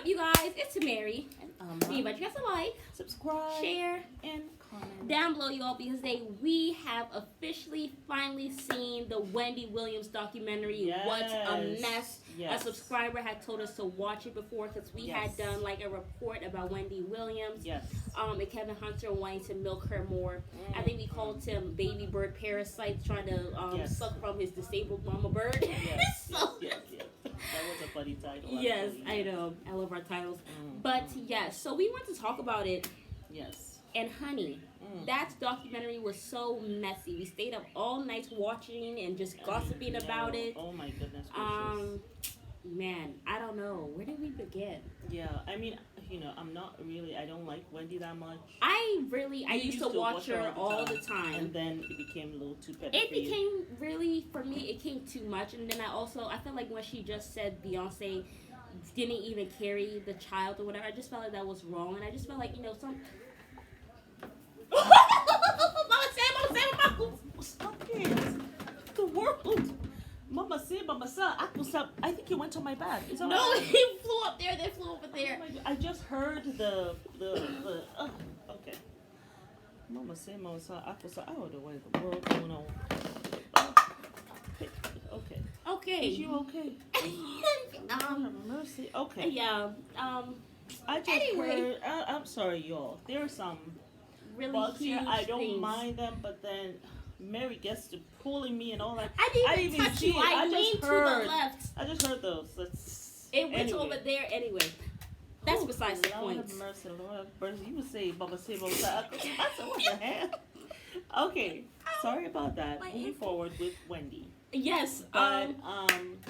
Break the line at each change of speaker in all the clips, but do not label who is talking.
up, you guys? It's Mary.
And
You guys a like,
subscribe,
share
and comment
down below, y'all, because today we have officially finally seen the Wendy Williams documentary.
Yes.
What a mess!
Yes.
A subscriber had told us to watch it before because we had done like a report about Wendy Williams.
Yes.
And Kevin Hunter wanting to milk her more. I think we called him baby bird parasite, trying to suck from his disabled mama bird.
Yes.
So,
yes. That was a funny title.
yes,
actually.
I know. I love our titles. But yes, so we want to talk about it.
Yes.
And honey, that documentary was so messy. We stayed up all night watching and just gossiping about it.
Oh my goodness gracious.
Man, I don't know. Where did we begin?
Yeah, I mean, I don't like Wendy that much.
I used to watch her all the time.
And then it became a little too petty.
It became really, for me, it came too much. And then I felt like when she just said Beyonce didn't even carry the child or whatever, I just felt like that was wrong. And I just felt like, some... Mama Sam,
Stop it. The world. Mama said, I think you went on my bag. Is that
no,
right?
he flew up there, then flew over there.
Oh, I just heard the okay. Mama said, I don't know what in the world going on. Okay.
Okay.
Is you okay? Mercy. Okay.
Yeah.
I just heard. I'm sorry, y'all. There are some
really
bugs
huge
here. I don't
things.
mind them, but then Mary gets to pulling me and all that.
I didn't even touch you. I leaned to the left.
I just heard those.
It went over there anyway. That's besides the point.
Lord have mercy, Lord have mercy. You would say, Baba say, Baba say. I said, what the hell? Okay. Sorry about that. Moving forward with Wendy.
Yes.
But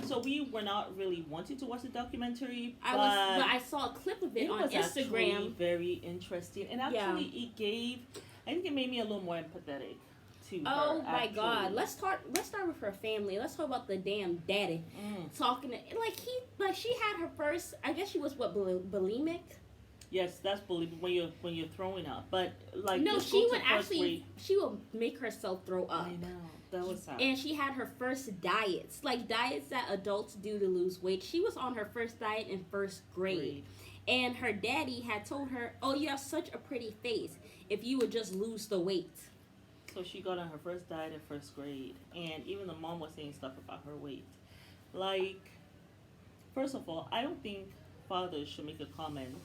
so we were not really wanting to watch the documentary. But
I saw a clip of it on Instagram.
Very interesting, and actually I think it made me a little more empathetic to her.
Oh my God! Let's start with her family. Let's talk about the damn daddy talking to, she had her first. I guess she was bulimic.
Yes, that's bulimic when you're throwing up. But
no, she would make herself throw up.
I know. That was sad.
And she had her first diets, like diets that adults do to lose weight. She was on her first diet in first grade. And her daddy had told her, "Oh, you have such a pretty face if you would just lose the weight."
So she got on her first diet in first grade, and even the mom was saying stuff about her weight. Like, first of all, I don't think fathers should make a comment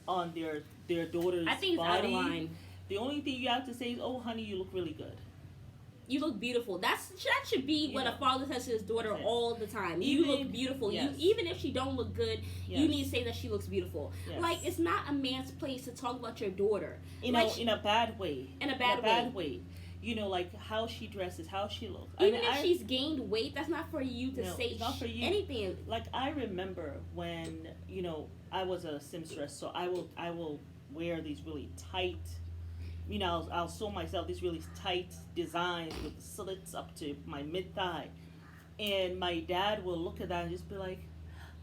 on their daughter's body.
I think it's out of line.
The only thing you have to say is, "Oh, honey, you look really good.
You look beautiful." That should be what a father says to his daughter all the time. You look beautiful.
Yes.
Even if she don't look good, you need to say that she looks beautiful. Yes. Like, it's not a man's place to talk about your daughter.
In a bad way.
In a bad way.
Like how she dresses, how she looks.
Even if she's gained weight, that's not for you to say
not for you.
Anything.
Like, I remember when, I was a seamstress, so I will wear these really tight, I'll sew myself these really tight designs with slits up to my mid-thigh. And my dad will look at that and just be like,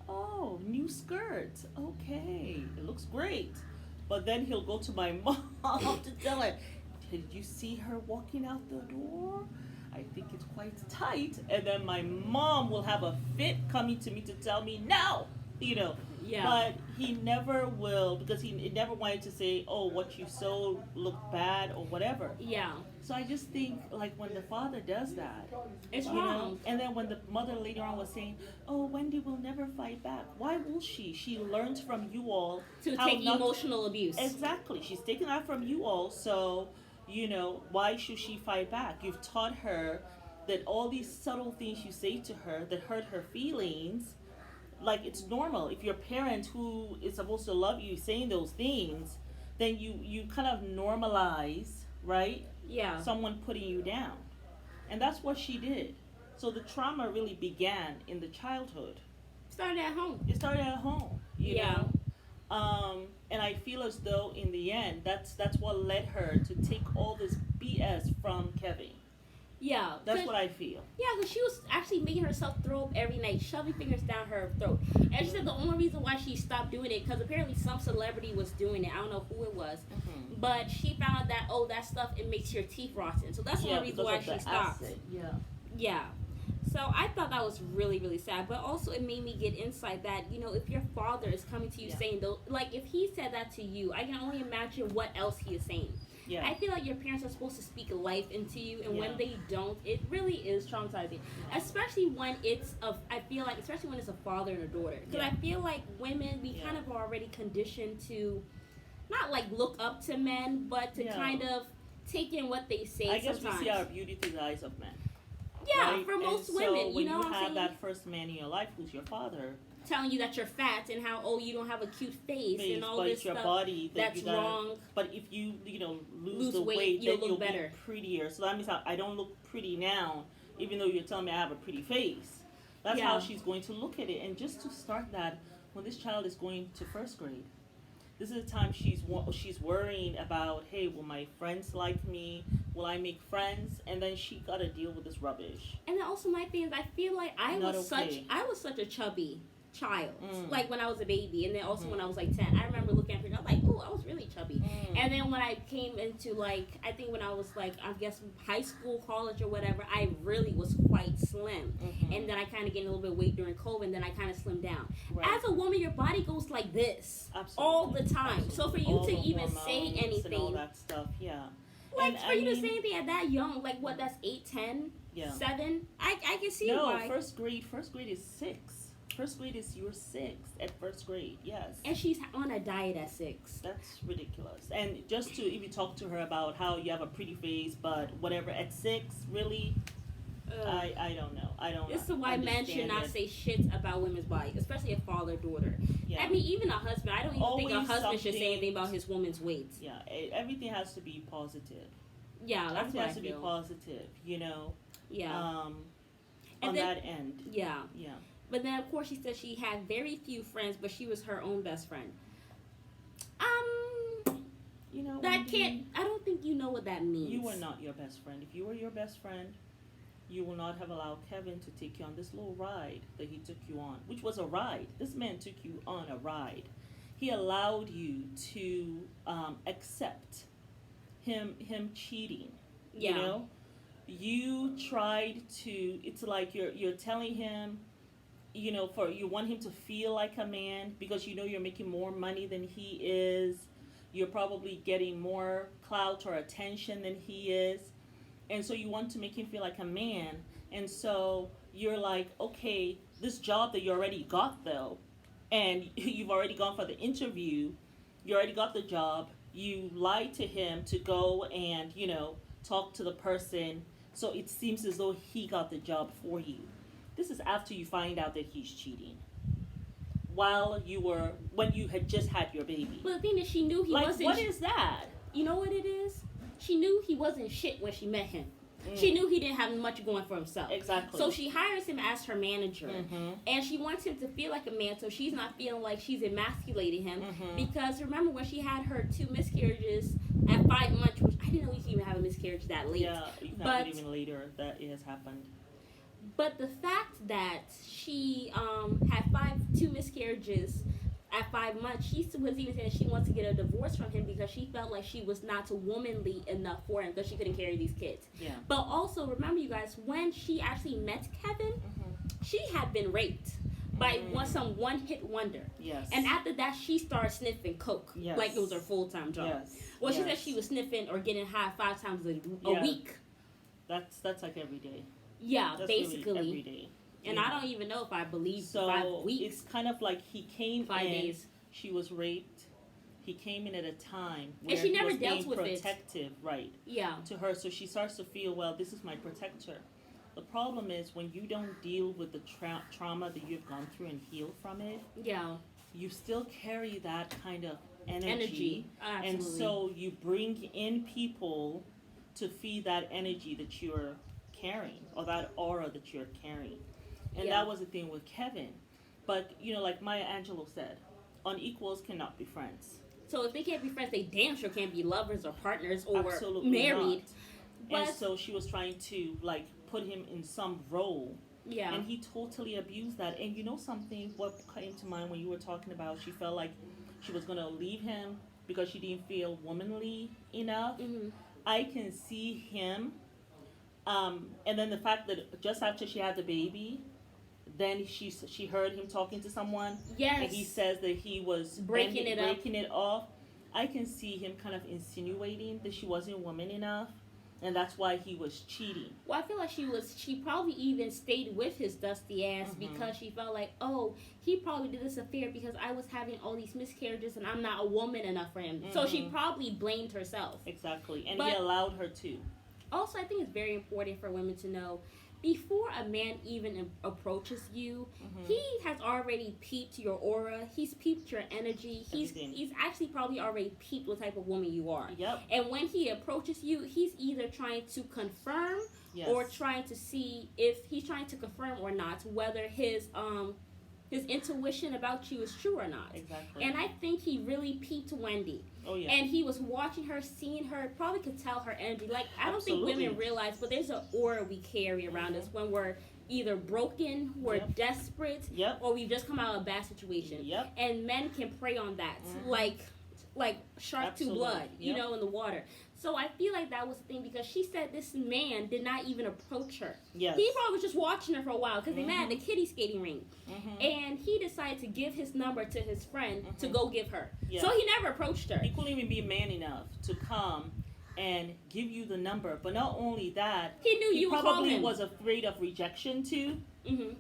"Oh, new skirt. Okay, it looks great." But then he'll go to my mom to tell her, "Did you see her walking out the door? I think it's quite tight." And then my mom will have a fit coming to me to tell me, "No,"
Yeah.
But he never will, because he never wanted to say, "Oh, what you sewed looked bad," or whatever.
Yeah.
So I just think, like, when the father does that,
it's wrong.
And then when the mother later on was saying, "Oh, Wendy will never fight back." Why will she? She learns from you all
to take emotional abuse.
Exactly. She's taken that from you all. So, why should she fight back? You've taught her that all these subtle things you say to her that hurt her feelings, like, it's normal. If your parent who is supposed to love you is saying those things, then you kind of normalize, right?
Yeah.
Someone putting you down. And that's what she did. So the trauma really began in the childhood.
It started at home.
You know? And I feel as though in the end, that's what led her to take all this BS from Kevin.
Yeah.
That's what I feel.
Yeah, because she was actually making herself throw up every night, shoving fingers down her throat. And she said the only reason why she stopped doing it, because apparently some celebrity was doing it. I don't know who it was. Mm-hmm. But she found out that, that stuff, it makes your teeth rotten. So that's the only reason why she stopped.
Acid. Yeah.
Yeah. So I thought that was really, really sad. But also, it made me get insight that, if your father is coming to you
Yeah.
saying, those, like, if he said that to you, I can only imagine what else he is saying.
Yeah.
I feel like your parents are supposed to speak life into you, and
Yeah.
when they don't, it really is traumatizing. Especially when I feel like, especially when it's a father and a daughter. Because
Yeah.
I feel like women, we kind of are already conditioned to not like look up to men, but to kind of take in what they say.
I guess
sometimes.
we see our beauty through the eyes of men.
Yeah,
right?
for most
and
women,
so when
know
you
what I'm
have
saying?
that first man in your life, who's your father,
telling you that you're fat and how you don't have a cute face and all
but
this
it's your
stuff
body
that's
you gotta,
wrong.
But if you lose the
weight,
then
look
you'll
better.
be prettier. So that means I don't look pretty now, even though you're telling me I have a pretty face. That's how she's going to look at it. And just to start that, when this child is going to first grade, this is the time she's worrying about, hey, will my friends like me? Will I make friends? And then she got to deal with this rubbish.
And then also my thing is, I feel like I was such a chubby child, like when I was a baby, and then also when I was like 10, I remember looking at her, I was like, oh, I was really chubby. And then when I came into like, I think when I was like, I guess high school, college, or whatever, I really was quite slim. And then I kind of gained a little bit of weight during COVID, and then I kind of slimmed down.
Right.
As a woman, your body goes like this.
Absolutely.
All the time.
Absolutely.
So for you
all
to even
hormones
say anything,
and all that stuff, yeah.
Like, for you to say anything at that young, like, what, that's 8, 10, 7? I can see why.
No, first grade is 6. First grade is you're 6 at first grade, yes.
And she's on a diet at 6.
That's ridiculous. And just to even talk to her about how you have a pretty face, but whatever, at 6, really? I don't know. I don't know.
This is why men should not say shit about women's bodies, especially a father-daughter.
Yeah.
I mean, even a husband. I don't even think a husband should say anything about his woman's weight.
Yeah, everything has to be positive.
Yeah, that's
everything
what
has to be positive,
Yeah.
On that end.
Yeah.
Yeah.
But then, of course, she said she had very few friends, but she was her own best friend. That can't. I don't think you know what that means.
You were not your best friend. If you were your best friend, you will not have allowed Kevin to take you on this little ride that he took you on, which was a ride. This man took you on a ride. He allowed you to accept him cheating.
Yeah.
You tried to. It's like you're telling him, you want him to feel like a man because you're making more money than he is. You're probably getting more clout or attention than he is. And so you want to make him feel like a man. And so you're like, okay, this job that you already got though, and you've already gone for the interview, you already got the job, you lied to him to go and, talk to the person. So it seems as though he got the job for you. This is after you find out that he's cheating. When you had just had your baby.
But the thing is, she knew he wasn't.
What is that?
You know what it is? She knew he wasn't shit when she met him. She knew he didn't have much going for himself.
Exactly.
So she hires him as her manager. And she wants him to feel like a man so she's not feeling like she's emasculating him. Because remember when she had her 2 miscarriages at 5 months, which I didn't know you could even have a miscarriage that late.
Yeah, you can have it even later that it has happened.
But the fact that she had 2 miscarriages at 5 months, she was even saying that she wants to get a divorce from him because she felt like she was not womanly enough for him because she couldn't carry these kids.
Yeah.
But also, remember you guys, when she actually met Kevin, she had been raped by some one-hit wonder.
Yes.
And after that, she started sniffing coke.
Yes.
Like it was her full-time job.
Yes.
Well, she said she was sniffing or getting high 5 times a week.
That's like every day.
Yeah,
that's
basically.
Really every day.
And I don't even know if I believe 5 weeks.
It's kind of like he came
5
in,
days.
She was raped. He came in at a time where
and she never
he was
dealt
being
with
protective, right?
Yeah.
To her, so she starts to feel, well, this is my protector. The problem is when you don't deal with the trauma that you've gone through and heal from it.
Yeah.
You still carry that kind of
energy. Absolutely.
And so you bring in people to feed that energy that you're carrying or that aura that you're carrying. And that was the thing with Kevin. But, like Maya Angelou said, unequals cannot be friends.
So if they can't be friends, they damn sure can't be lovers or partners or
Absolutely
married.
And so she was trying to, put him in some role.
Yeah.
And he totally abused that. And you know something, what came to mind when you were talking about she felt like she was going to leave him because she didn't feel womanly enough. I can see him And then the fact that just after she had the baby, then she heard him talking to someone,
Yes.
and he says that he was
breaking
it off. I can see him kind of insinuating that she wasn't woman enough, and that's why he was cheating.
Well, I feel like she probably even stayed with his dusty ass because she felt like, oh, he probably did this affair because I was having all these miscarriages and I'm not a woman enough for him. So she probably blamed herself.
Exactly, and he allowed her to.
Also, I think it's very important for women to know, before a man even approaches you, he has already peeped your aura. He's peeped your energy. He's actually probably already peeped what type of woman you are.
Yep.
And when he approaches you, he's either trying to confirm or trying to see if he's trying to confirm or not whether his intuition about you is true or not.
Exactly.
And I think he really peeped Wendy.
Oh, yeah.
And he was watching her, seeing her, probably could tell her energy. Like, I don't think women realize, but there's an aura we carry around us when we're either broken, we're desperate, or we've just come out of a bad situation.
Yep.
And men can prey on that, like shark to blood, you know, in the water. So I feel like that was the thing, because she said this man did not even approach her.
Yes.
He probably was just watching her for a while because they met at the kiddie skating rink. And he decided to give his number to his friend to go give her. So he never approached her.
He couldn't even be man enough to come and give you the number. But not only that,
he knew you
probably was afraid of rejection too.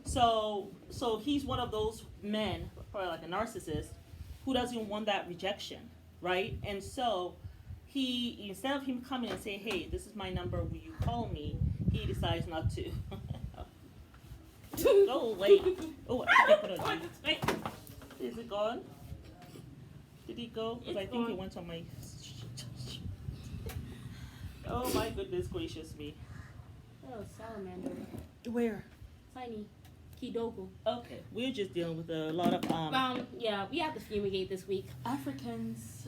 So he's one of those men, probably like a narcissist, who doesn't want that rejection, right? And so he, instead of him coming and saying, hey, this is my number, will you call me? He decides not to. Go away. Oh, I think I put it on. Is it gone? Did he go? Because I think it went on my... Oh my goodness gracious me.
Oh, salamander.
Where?
Tiny. Kidogo.
Okay, we're just dealing with a lot of
yeah, we have to fumigate this week.
Africa's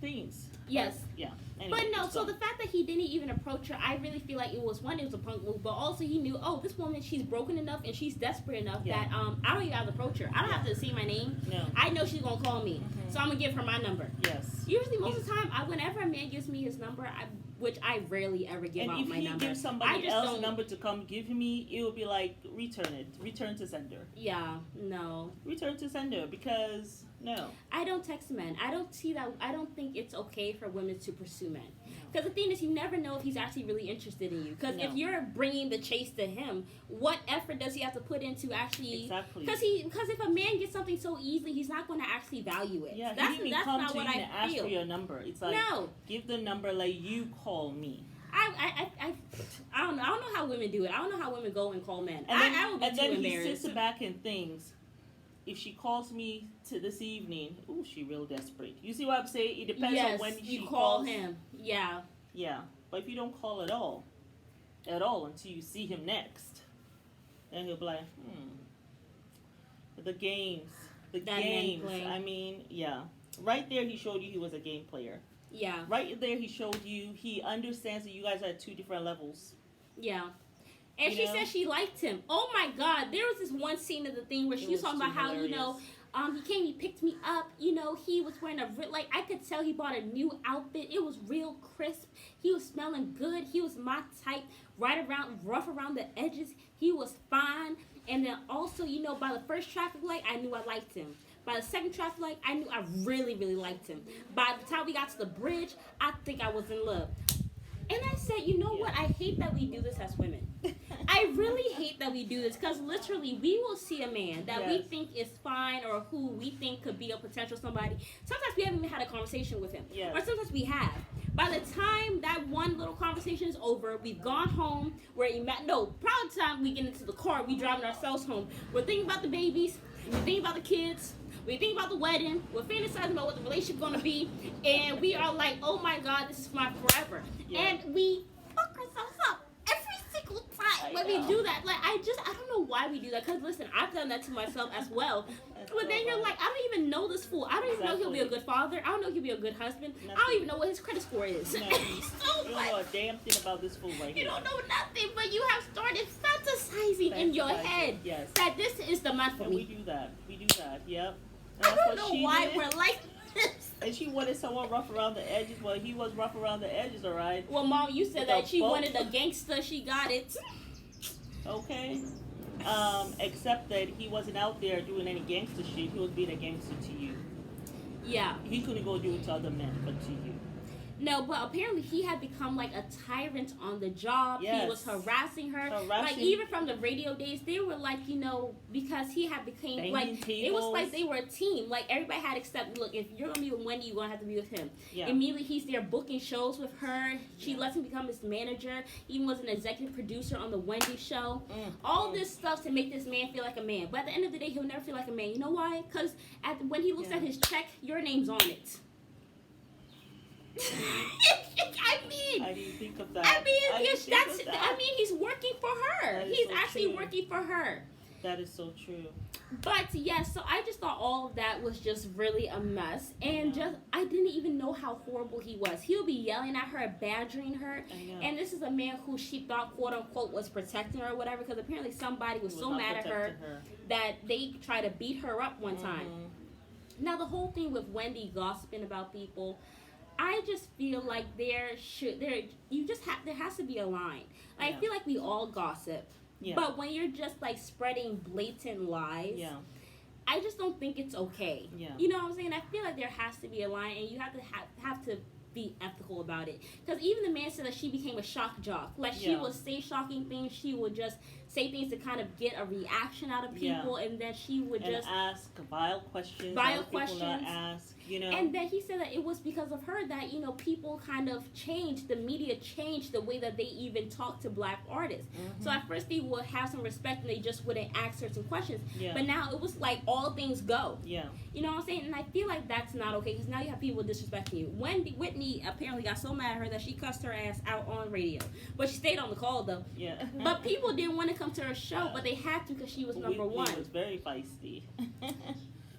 things.
Yes.
Yeah. Anyway,
but no, so the fact that he didn't even approach her, I really feel like it was a punk move, but also he knew, oh, this woman, she's broken enough and she's desperate enough that I don't even have to approach her. I don't have to say my name.
No.
I know she's gonna call me, so I'm gonna give her my number.
Yes.
Usually, most of the time, whenever a man gives me his number, which I rarely ever give out my number.
And if he gives somebody else a number to come give me, it will be like, return to sender.
Yeah, no.
Return to sender, because no.
I don't text men. I don't see that. I don't think it's okay for women to pursue men. Because the thing is, you never know if he's actually really interested in you. Because if you're bringing the chase to him, what effort does he have to put into actually...
Exactly.
Because if a man gets something so easily, he's not going to actually value it.
Yeah,
that's
he didn't come
not
to
what
you
I
and ask
feel.
for your number. It's like,
no.
Give the number, like, you call me.
I don't know. I don't know how women do it. I don't know how women go and call men.
And then,
I would be too embarrassed.
He sits back and thinks, if she calls me to this evening, ooh, she real desperate. You see what I'm saying? It depends on when she
call him. Yeah.
Yeah. But if you don't call at all until you see him next, then he'll be like, The games. I mean, yeah. Right there he showed you he was a game player.
Yeah.
Right there he showed you he understands that you guys are at two different levels.
Yeah. And she said she liked him. Oh my God. There was this one scene of the thing where she was talking about how, he came, he picked me up, he was wearing I could tell he bought a new outfit. It was real crisp. He was smelling good. He was my type, rough around the edges. He was fine. And then also, by the first traffic light, I knew I liked him. By the second traffic light, I knew I really, really liked him. By the time we got to the bridge, I think I was in love. And I said, you know what? I hate that we do this as women. I really hate that we do this, because literally we will see a man that we think is fine or who we think could be a potential somebody. Sometimes we haven't even had a conversation with him.
Yes.
Or sometimes we have. By the time that one little conversation is over, we've gone home. Probably the time we get into the car, we driving ourselves home. We're thinking about the babies. We're thinking about the kids. We think about the wedding. We're fantasizing about what the relationship's going to be. And we are like, oh my God, this is my forever. Yeah. And we fuck ourselves up every single time when we do that. I don't know why we do that. Because listen, I've done that to myself as well. But then you're like, I don't even know this fool. I don't even know he'll be a good father. I don't know he'll be a good husband.
Nothing.
I don't even know what his credit score is.
No. You don't know a damn thing about this fool right here.
You don't know nothing, but you have started fantasizing in your head that this is the man for me.
We do that. Yep.
I don't know why we're like this.
And she wanted someone rough around the edges. Well, he was rough around the edges, all right.
Well, Mom, you said
With
that
a
she
boat.
wanted a gangster. She got it.
Okay. Except that he wasn't out there doing any gangster shit. He was being a gangster to you.
Yeah.
He couldn't go do it to other men, but to you.
No, but apparently he had become like a tyrant on the job.
Yes.
He was harassing her. Like even from the radio days, they were like, because he had became
Banging
like
tables.
it was like they were a team. Like everybody had accept. Look, if you're gonna be with Wendy, you're gonna have to be with him.
Yeah.
Immediately he's there booking shows with her. She lets him become his manager. He even was an executive producer on the Wendy show. All this stuff to make this man feel like a man. But at the end of the day, he'll never feel like a man. You know why? Because when he looks at his check, your name's on it.
I didn't think of that.
He's working for her. He's
so
actually
true.
working for her.
That is so true.
But yes, so I just thought all of that was just really a mess, and I didn't even know how horrible he was. He'll be yelling at her, badgering her, and this is a man who she thought, quote unquote, was protecting her or whatever, because apparently somebody was so mad at her that they tried to beat her up one time. Now the whole thing with Wendy gossiping about people, I just feel like there has to be a line. I feel like we all gossip, but when you're just like spreading blatant lies, I just don't think it's okay. You know what I'm saying? I feel like there has to be a line, and you have to be ethical about it. Because even the man said that she became a shock jock. Like she would say shocking things. She would just say things to kind of get a reaction out of people, and then she would just
ask vile questions. People not ask.
And then he said that it was because of her that, people kind of changed, the media changed the way that they even talk to black artists. So at first they would have some respect and they just wouldn't ask certain questions. But now it was like all things go. You know what I'm saying? And I feel like that's not okay, because now you have people disrespecting you. Whitney apparently got so mad at her that she cussed her ass out on radio. But she stayed on the call though. But people didn't want to come to her show, but they had to because she was number one.
She was very feisty.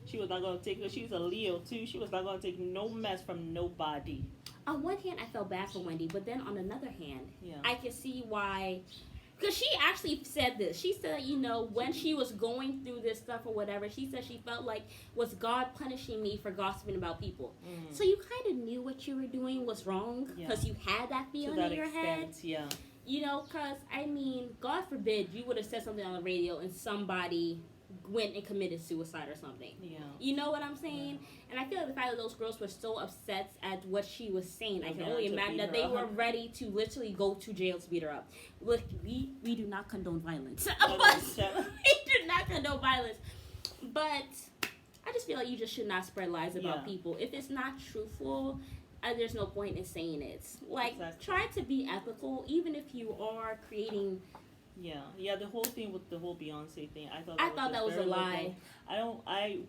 She was not going to take it. She was a Leo, too. She was not going to take no mess from nobody.
On one hand, I felt bad for Wendy, but then on another hand, I can see why. Because she actually said this. She said, when she was going through this stuff or whatever, she said she felt like, was God punishing me for gossiping about people? So you kind of knew what you were doing was wrong because you had that feeling in your head. Because, God forbid you would have said something on the radio and somebody went and committed suicide or something. You know what I'm saying? And I feel like the fact that those girls were so upset at what she was saying, I can only imagine that they were ready to literally go to jail to beat her up. Look, we do not condone violence. We do not condone violence. But I just feel like you just should not spread lies about people. If it's not truthful, there's no point in saying it. Like, try to be ethical, even if you are creating...
The whole thing with the whole Beyonce thing, I thought that was
a lie.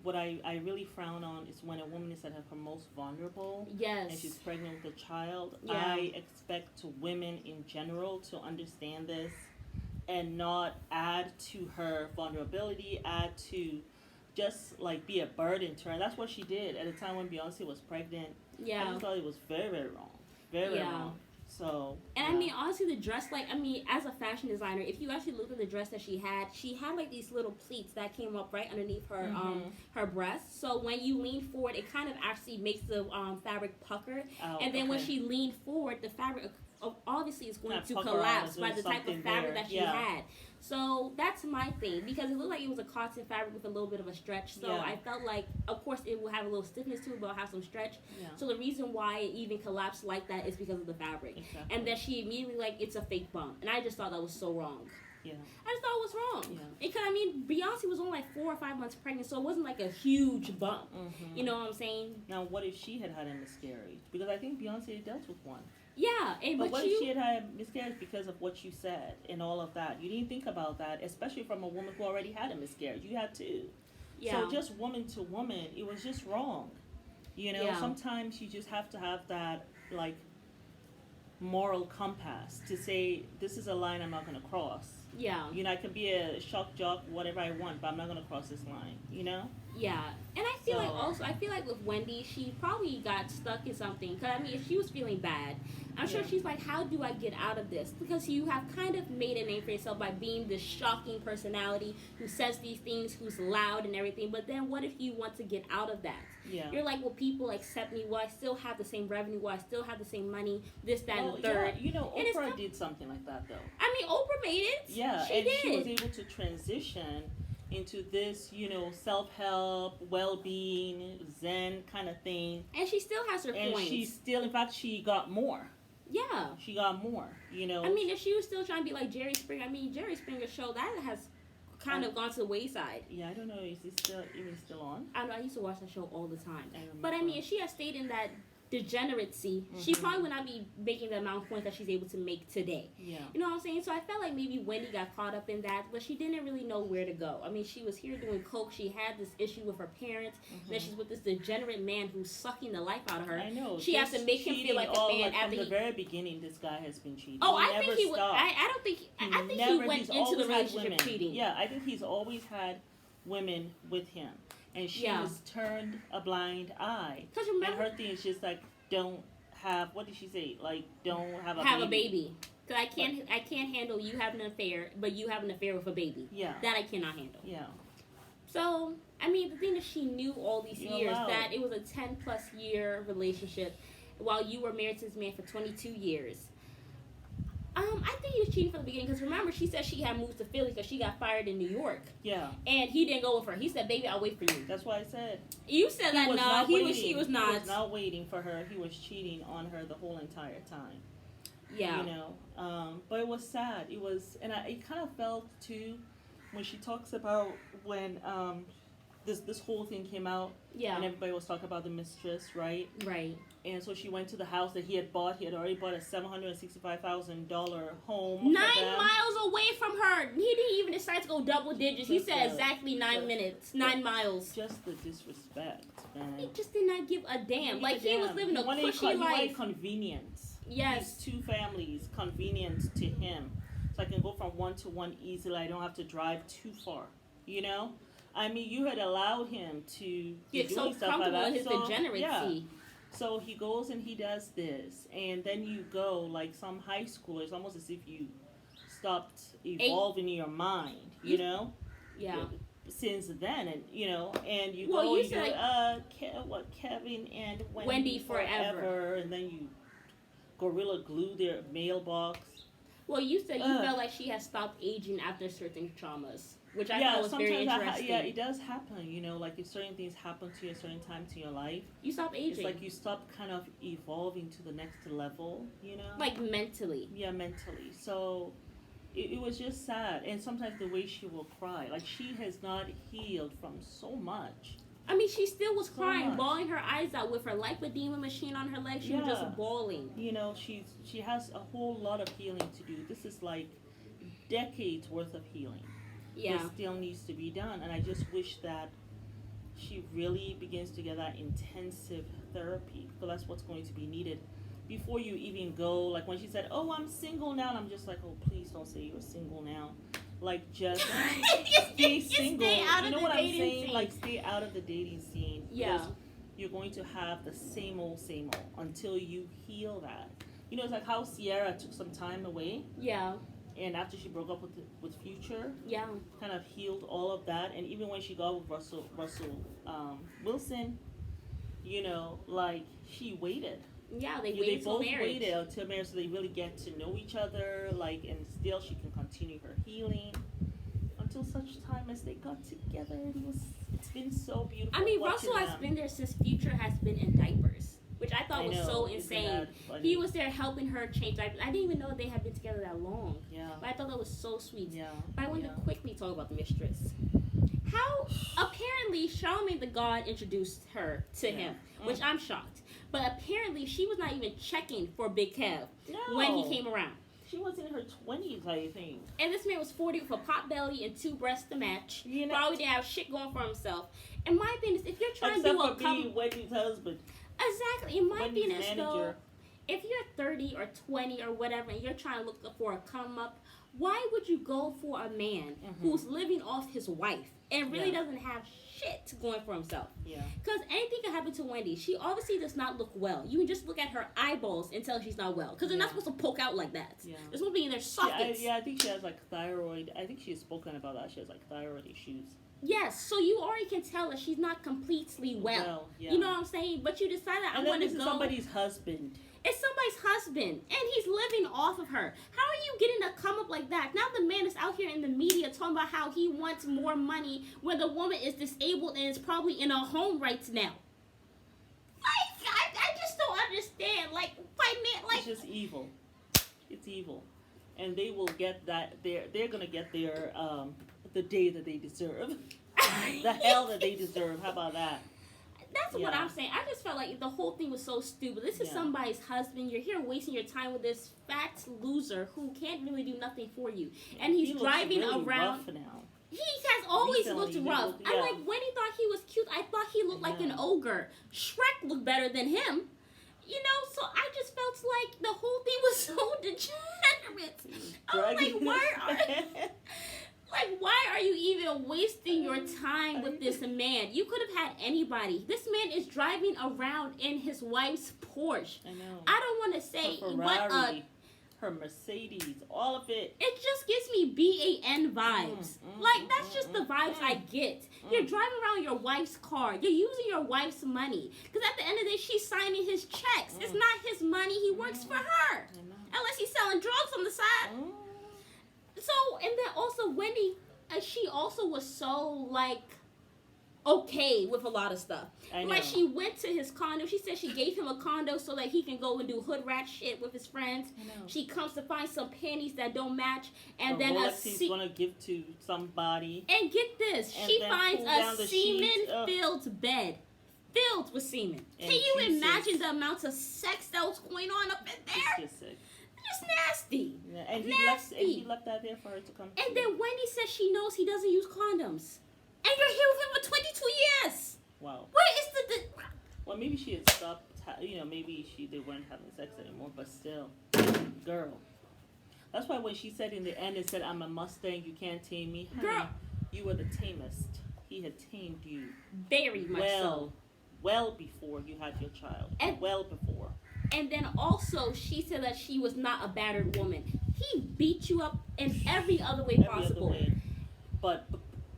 What I really frown on is when a woman is at her most vulnerable. And she's pregnant with a child. I expect women in general to understand this and not add to her vulnerability, add to just like be a burden to her. And that's what she did at a time when Beyonce was pregnant. I just thought it was very, very wrong. Very wrong. So,
and honestly, the dress, as a fashion designer, if you actually look at the dress that she had like these little pleats that came up right underneath her her breast. So when you lean forward, it kind of actually makes the fabric pucker. And then when she leaned forward, the fabric obviously is going to collapse by the type of fabric that she had. So that's my thing, because it looked like it was a cotton fabric with a little bit of a stretch. So I felt like, of course, it will have a little stiffness to it, but it'll have some stretch. So the reason why it even collapsed like that is because of the fabric. And then she immediately it's a fake bump. And I just thought that was so wrong. I just thought it was wrong. Because, Beyonce was only like 4 or 5 months pregnant, so it wasn't like a huge bump. You know what I'm saying?
Now, what if she had a miscarriage? Because I think Beyonce dealt with one.
But
what if she had a miscarriage because of what you said and all of that? You didn't think about that, especially from a woman who already had a miscarriage. You had two. So just woman to woman, it was just wrong. Sometimes you just have to have that, moral compass to say, this is a line I'm not going to cross. I can be a shock jock, whatever I want, but I'm not going to cross this line, And
I feel like also, I feel like with Wendy, she probably got stuck in something. Because, I mean, if she was feeling bad, I'm sure she's like, how do I get out of this? Because you have kind of made a name for yourself by being this shocking personality who says these things, who's loud and everything. But then what if you want to get out of that?
Yeah.
You're like, will people accept me? Will I still have the same revenue? Will I still have the same money? This, that, and the third.
Yeah. You know,
And
Oprah did something like that, though.
I mean, Oprah made it.
Yeah,
she
and
did.
she was able to transition into this, you know, self-help, well-being, Zen kind of thing.
And she still has her
and
points.
she still, in fact, she got more.
Yeah.
She got more, you know.
I mean, if she was still trying to be like Jerry Springer, I mean, Jerry Springer's show, that has kind of gone to the wayside.
Yeah, I don't know. Is it still on?
I know, I used to watch that show all the time.
I
But I mean, if she had stayed in that degeneracy, she probably would not be making the amount of points that she's able to make today.
Yeah.
You know what I'm saying? So I felt like maybe Wendy got caught up in that, but she didn't really know where to go. I mean, she was here doing coke. She had this issue with her parents. Then she's with this degenerate man who's sucking the life out of her.
I know.
She has to make him feel like a man
like
after
from the very beginning. This guy has been cheating.
Oh,
he
I think he would. I don't think. I think he went into the relationship cheating.
Yeah, I think he's always had women with him, and she has turned a blind eye.
Because remember,
and her thing is just like, don't have, what did she say? Like, don't have
a baby. Because I can't handle you having an affair, but you have an affair with a baby.
Yeah.
That I cannot handle.
Yeah.
So, I mean, the thing is, she knew all these years
allowed.
that it was a 10+ year relationship while you were married to this man for 22 years. I think he was cheating from the beginning because remember, she said she had moved to Philly because she got fired in New York.
Yeah.
And he didn't go with her. He said, "Baby, I'll wait for you."
That's why I said.
You said that no, he was not.
He was not waiting for her. He was cheating on her the whole entire time.
Yeah.
You know, but it was sad. It was, and it kind of felt too when she talks about when this whole thing came out.
Yeah.
And everybody was talking about the mistress, right?
Right.
And so she went to the house that he had bought. He had already bought a $765,000 home.
9 miles away from her. He didn't even decide to go double digits. He said exactly 9 minutes. 9 miles.
Just the disrespect, man.
He just did not give a damn. Like, he was living a cushy life. He
wanted convenience.
Yes.
These 2 families, convenience to him. So I can go from one to one easily. I don't have to drive too far. You know? I mean, you had allowed him to
get so comfortable in his degeneracy. Yeah.
So he goes and he does this, and then you go like some high schoolers, almost as if you stopped evolving in your mind, you know?
Yeah.
Since then, and you know, and you
well,
go,
you say
Kevin and
Wendy forever,
and then you gorilla glue their mailbox.
Well, you said you felt like she had stopped aging after certain traumas, which I thought was very interesting.
Yeah, it does happen, you know, like if certain things happen to you at certain times in your life.
You stop aging.
It's like you stop kind of evolving to the next level, you know?
Like mentally.
Yeah, mentally. So it was just sad. And sometimes the way she will cry, like she has not healed from so much.
I mean, she still was crying, bawling her eyes out with her lipedema machine on her leg. She was just bawling.
You know, she has a whole lot of healing to do. This is like decades worth of healing.
Yeah.
That still needs to be done. And I just wish that she really begins to get that intensive therapy, because that's what's going to be needed before you even go. Like when she said, "Oh, I'm single now," and I'm just like, "Oh, please don't say you're single now." Like, just stay single.
Stay out
you
of
know
the
what I'm
dating
saying?
scene.
Like, stay out of the dating scene.
Yeah.
Because you're going to have the same old until you heal that. You know, it's like how Sierra took some time away.
Yeah.
And after she broke up with Future,
yeah,
kind of healed all of that. And even when she got with Russell Wilson, you know, like she waited.
Yeah, they waited
They both
till marriage.
waited until marriage, so they really get to know each other. Like, and still she can continue her healing until such time as they got together. It's been so beautiful.
I mean, Russell has been there since Future has been in diapers, which I thought was so insane. He was there helping her change diapers. I didn't even know they had been together that long.
Yeah.
But I thought that was so sweet.
Yeah.
But I wanted to quickly talk about the mistress. How apparently Charlamagne the God introduced her to him, which I'm shocked. But apparently she was not even checking for Big Kev when he came around.
She was in her 20s, I think.
And this man was 40 with a pot belly and 2 breasts to match.
You know,
probably didn't have shit going for himself. And my thing is, if you're trying
to do
a couple...
Wendy's husband.
Exactly. And my thing is,
manager.
though, if you're 30 or 20 or whatever, and you're trying to look for a come up, why would you go for a man who's living off his wife and really doesn't have shit going for himself?
Yeah.
Because anything can happen to Wendy. She obviously does not look well. You can just look at her eyeballs and tell she's not well. Because they're not supposed to poke out like that.
Yeah.
They're supposed to be in their sockets.
I think she has like thyroid. I think she has spoken about that. She has like thyroid issues.
Yes, so you already can tell that she's not completely well. You know what I'm saying? But you decided I want to go.
Somebody's husband.
It's somebody's husband, and he's living off of her. How are you getting to come up like that? Now the man is out here in the media talking about how he wants more money when the woman is disabled and is probably in a home right now. Like, I just don't understand. Like,
it's just evil. It's evil, and they will get that. They're gonna get their the day that they deserve, the hell that they deserve. How about that?
That's what I'm saying. I just felt like the whole thing was so stupid. This is somebody's husband. You're here wasting your time with this fat loser who can't really do nothing for you. And he's driving
really
around.
Rough now.
He has always looked rough. I like when he thought he was cute. I thought he looked like an ogre. Shrek looked better than him. You know, so I just felt like the whole thing was so degenerate. I was like, why are you even wasting your time with this man? You could have had anybody. This man is driving around in his wife's Porsche.
I know.
I don't want to say
her Ferrari, her Mercedes, all of it.
It just gives me BAN vibes. That's just the vibes I get. You're driving around your wife's car. You're using your wife's money. Because at the end of the day, she's signing his checks. It's not his money. He works for her. Unless he's selling drugs on the side. So, and then also Wendy, she also was so, like, okay with a lot of stuff. Like, she went to his condo. She said she gave him a condo so that he can go and do hood rat shit with his friends. She comes to find some panties that don't match. And then
he's going to give to somebody.
And get this. She finds a semen-filled bed. Filled with semen. Can you imagine the amount of sex that was going on up in there?
It's just sick.
Just nasty.
Yeah, and he left that there for her to come.
And then Wendy says she knows he doesn't use condoms. And you're here with him for 22 years.
Wow.
Where is the...
Well, maybe she had stopped, maybe they weren't having sex anymore, but still. Girl. That's why when she said in the end, it said, I'm a Mustang, you can't tame me. Honey,
girl.
You were the tamest. He had tamed you.
Very much so.
Well before you had your child. And well before.
And then also, she said that she was not a battered woman. He beat you up in every other way possible.
Other way, but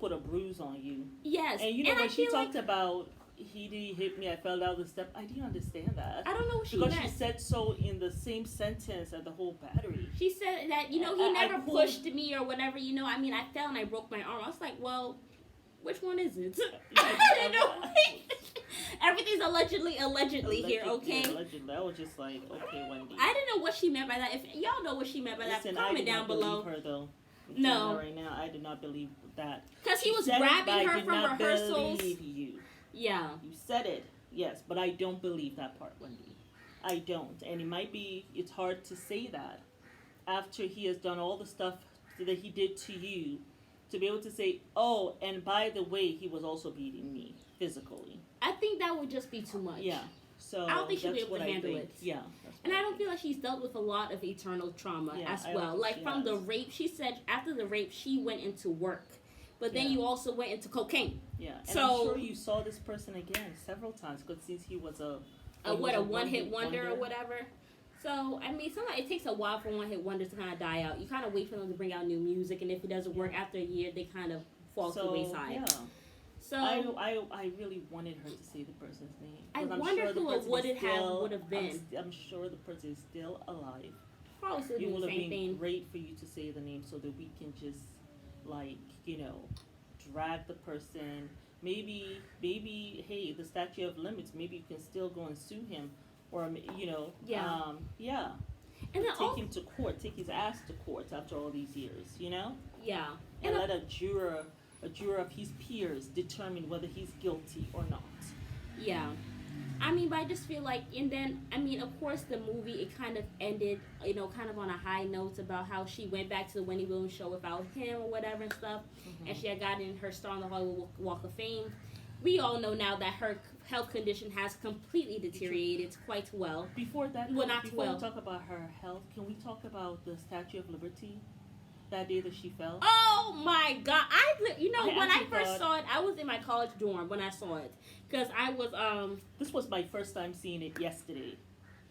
put a bruise on you.
Yes.
And when she talked about, he didn't hit me, I fell down the step, I didn't understand that.
I don't know what she meant.
Because she said so in the same sentence as the whole battery.
She said that, he never pushed me or whatever, I fell and I broke my arm. I was like, well, which one is it? I don't know. Everything's allegedly here, okay?
Allegedly. I was just like, okay, Wendy.
I didn't know what she meant by that. If y'all know what she meant by that, comment down below.
Her, though.
No.
Right now, I did not believe that.
Because he was grabbing her from rehearsals.
Believe you.
Yeah.
You said it, yes, but I don't believe that part, Wendy. I don't. And it's hard to say that after he has done all the stuff that he did to you, to be able to say, oh, and by the way, he was also beating me physically.
I think that would just be too much.
Yeah. So
I don't think she'll be able to handle it.
Yeah.
And I don't feel like she's dealt with a lot of eternal trauma as well. Like from the rape, she said after the rape, she went into work. But then you also went into cocaine.
Yeah. And I'm sure you saw this person again several times because since he was a
one-hit wonder or whatever. So, sometimes it takes a while for one-hit wonders to kind of die out. You kind of wait for them to bring out new music, and if it doesn't work after a year, they kind of fall to the wayside.
Yeah. So I really wanted her to say the person's name.
I wonder who it would have been.
I'm sure the person is still alive.
Probably still
doing the same thing. It would have been
great
for you to say the name so that we can just, drag the person. Maybe, hey, the statute of limits, maybe you can still go and sue him. Or, And then take him to court, take his ass to court after all these years,
Yeah.
And let a juror of his peers determine whether he's guilty or not.
Yeah. But I just feel like, and then, of course, the movie, it kind of ended, kind of on a high note about how she went back to the Wendy Williams show without him or whatever and stuff, and she had gotten her star on the Hollywood Walk of Fame. We all know now that her health condition has completely deteriorated quite well.
Before we talk about her health, can we talk about the Statue of Liberty? that day that she fell?
Oh my god! When I first
thought,
saw it, I was in my college dorm when I saw it because I was
This was my first time seeing it yesterday.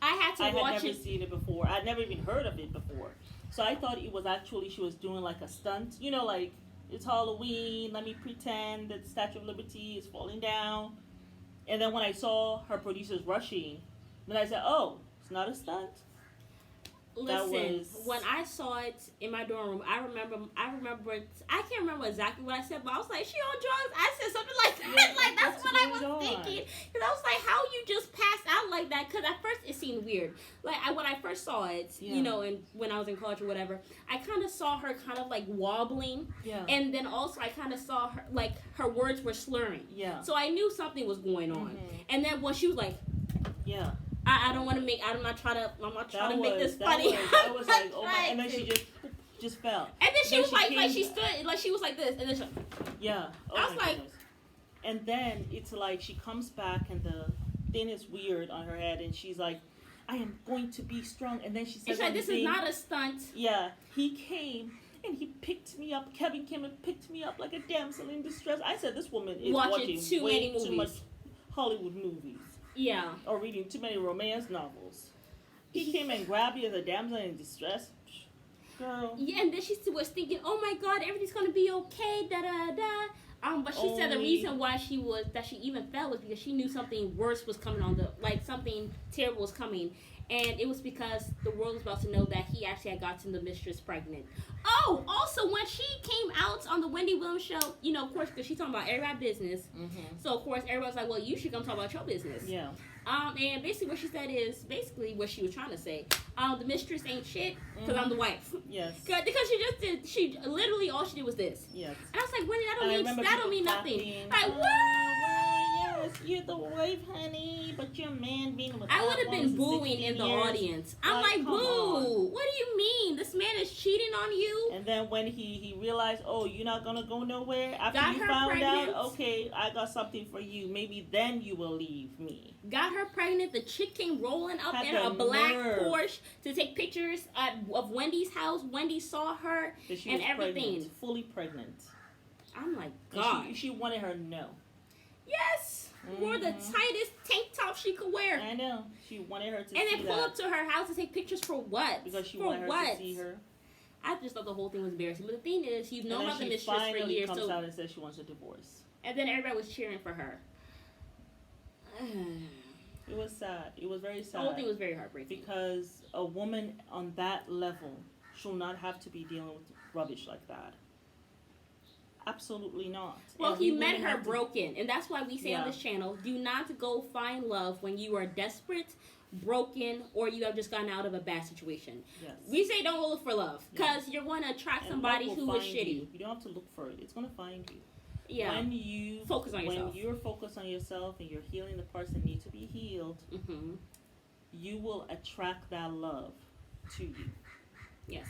I had to
I
watch
had never
it.
seen it before. I'd never even heard of it before. So I thought it was actually she was doing like a stunt. You know, like it's Halloween. Let me pretend that the Statue of Liberty is falling down. And then when I saw her producers rushing, then I said, "Oh, it's not a stunt."
Listen, when I saw it in my dorm room, I remember. I can't remember exactly what I said, but I was like, "She on drugs?" I said something like that.
Yeah,
like that's what I was
going on?
thinking. Because I was like, "How you just passed out like that?" Because at first it seemed weird. Like when I first saw it, and when I was in college or whatever, I kind of saw her kind of like wobbling.
Yeah.
And then also I kind of saw her like her words were slurring.
Yeah.
So I knew something was going on.
Mm-hmm.
And then when she was like,
yeah.
I don't want to make. I'm not trying to make this funny.
I was like, oh my! And then she just fell.
And then she was like she stood, like she was like this, and then
yeah. Oh
I was like,
goodness. And then it's like she comes back, and the thing is weird on her head, and she's like, I am going to be strong. And then she says,
it's like this is not a stunt.
Yeah, he came. And he picked me up. Kevin came and picked me up like a damsel in distress. I said, this woman is watching way too much Hollywood movies.
Yeah.
Or reading too many romance novels. He came and grabbed you as a damsel in distress. Girl.
Yeah, and then she was thinking, oh my God, everything's going to be okay, da-da-da. But she said the reason why she even fell was because she knew something worse was coming something terrible was coming. And it was because the world was about to know that he actually had gotten the mistress pregnant. Oh, also when she came out on the Wendy Williams show, of course, because she's talking about everybody's business. Mm-hmm. So of course everybody's like, well, you should come talk about your business.
Yeah.
And basically what she said is basically what she was trying to say. The mistress ain't shit because I'm the wife.
Yes.
Because she literally all she did was this.
Yes.
And I was like, Wendy, that don't mean nothing. Like, what?
Yes, you're the wife, honey, but your man being with.
I would have been booing in the audience. I'm like, boo! On. What do you mean? This man is cheating on you?
And then when he realized, oh, you're not gonna go nowhere after you found
pregnant.
out, okay, I got something for you. Maybe then you will leave me.
Got her pregnant. The chick came rolling up in a black Porsche to take pictures of Wendy's house. Wendy saw her and everything.
Pregnant, fully pregnant.
I'm like, God.
She wanted her no.
Yes. Wore the tightest tank top she could wear.
I know. She wanted her to see
and then pull up to her house to take pictures for what?
Because she wanted her to see her.
I just thought the whole thing was embarrassing. But the thing is, you've known about the mistress for years.
She finally comes out and says she wants a divorce.
And then everybody was cheering for her.
It was sad. It was very sad.
The whole thing was very heartbreaking.
Because a woman on that level should not have to be dealing with rubbish like that. Absolutely not.
Well, he met her broken. And that's why we say on this channel, do not go find love when you are desperate, broken, or you have just gotten out of a bad situation. Yes. We say don't look for love. Because you're going to attract somebody who is shitty.
You don't have to look for it. It's going to find you.
Yeah.
When you
focus on yourself.
When you're focused on yourself and you're healing the parts that need to be healed, you will attract that love to you.
Yes.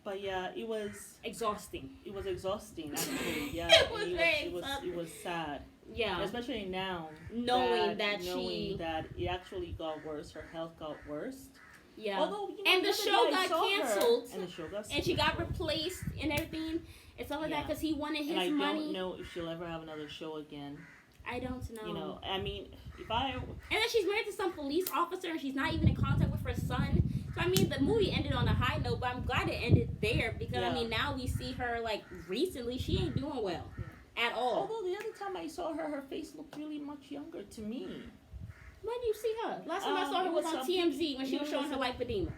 But yeah, it was
exhausting.
It was exhausting, actually. Yeah,
it was very exhausting.
It was sad.
Yeah,
especially now,
knowing that
it actually got worse. Her health got worse.
Yeah, although and the show got canceled,
and the show got
and she got replaced and everything and stuff like that because he wanted his money.
And I don't know if she'll ever have another show again.
I don't know.
I mean, if I
and then she's married to some police officer and she's not even in contact with her son. So I mean, the movie ended on a high note, but I'm glad it ended there because I mean, now we see her like recently. She ain't doing well at all.
Although the other time I saw her, her face looked really much younger to me.
When do you see her? Last time I saw her was on TMZ when she was showing her lipedema.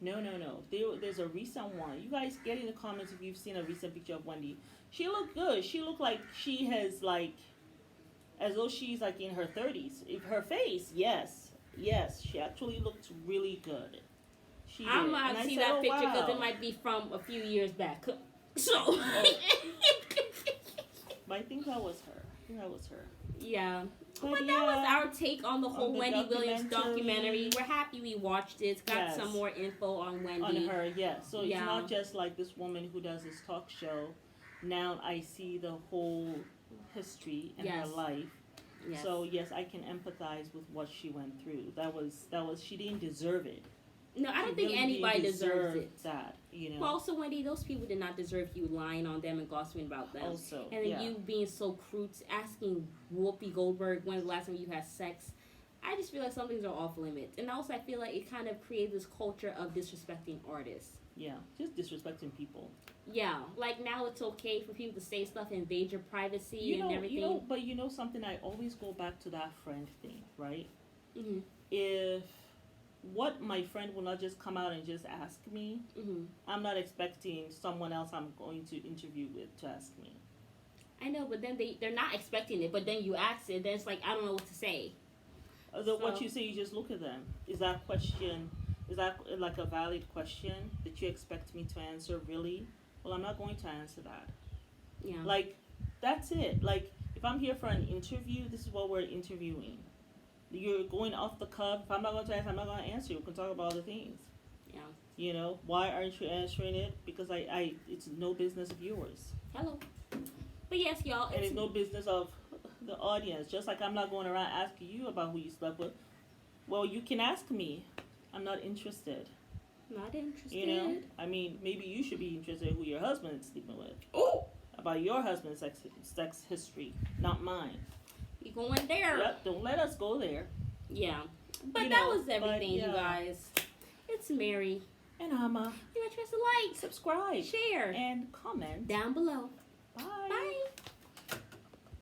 No. There's a recent one. You guys get in the comments if you've seen a recent picture of Wendy. She looked good. She looked like she has like, as though she's like in her 30s. If her face, yes, she actually looked really good.
I'm not see that picture because it might be from a few years back. So,
but I think that was her.
Yeah. But that was our take on the whole Wendy Williams documentary. We're happy we watched it. It's got some more info on Wendy.
On her, yes. So it's not just like this woman who does this talk show. Now I see the whole history in her life. Yes. So yes, I can empathize with what she went through. That was she didn't deserve it.
No, I don't
She
think
really
anybody
didn't
deserves
deserve
it.
that, you know.
Well, also, Wendy, those people did not deserve you lying on them and gossiping about them.
Also,
And then
yeah.
you being so crude, asking Whoopi Goldberg when's the last time you had sex. I just feel like some things are off limits. And also, I feel like it kind of creates this culture of disrespecting artists.
Yeah, just disrespecting people.
Yeah, like now it's okay for people to say stuff, invade your privacy and everything.
But you know something, I always go back to that friend thing, right?
Mm-hmm.
If what my friend will not just come out and just ask me,
Mm-hmm.
I'm not expecting someone else I'm going to interview with to ask me.
I know, but then they're not expecting it, but then you ask it, then it's like, I don't know what to say.
What you say, you just look at them. Is that question, is that like a valid question that you expect me to answer, really? Well, I'm not going to answer that.
Yeah.
Like, that's it. Like, if I'm here for an interview, this is what we're interviewing. You're going off the cuff. If I'm not going to answer, I'm not going to answer. We can talk about other things.
Yeah.
You know, why aren't you answering it? Because it's no business of yours.
Hello. But yes, y'all.
And it's no business of the audience. Just like I'm not going around asking you about who you slept with. Well, you can ask me. I'm not interested.
Not interested.
You know? I mean, maybe you should be interested in who your husband is sleeping with.
Oh!
About your husband's sex history, not mine.
You going there?
Yep, don't let us go there.
Yeah. But
You
that
know,
was everything,
but,
you guys. It's Mary.
And Amma.
You guys press a like,
Subscribe.
share,
And comment.
down below.
Bye.
Bye.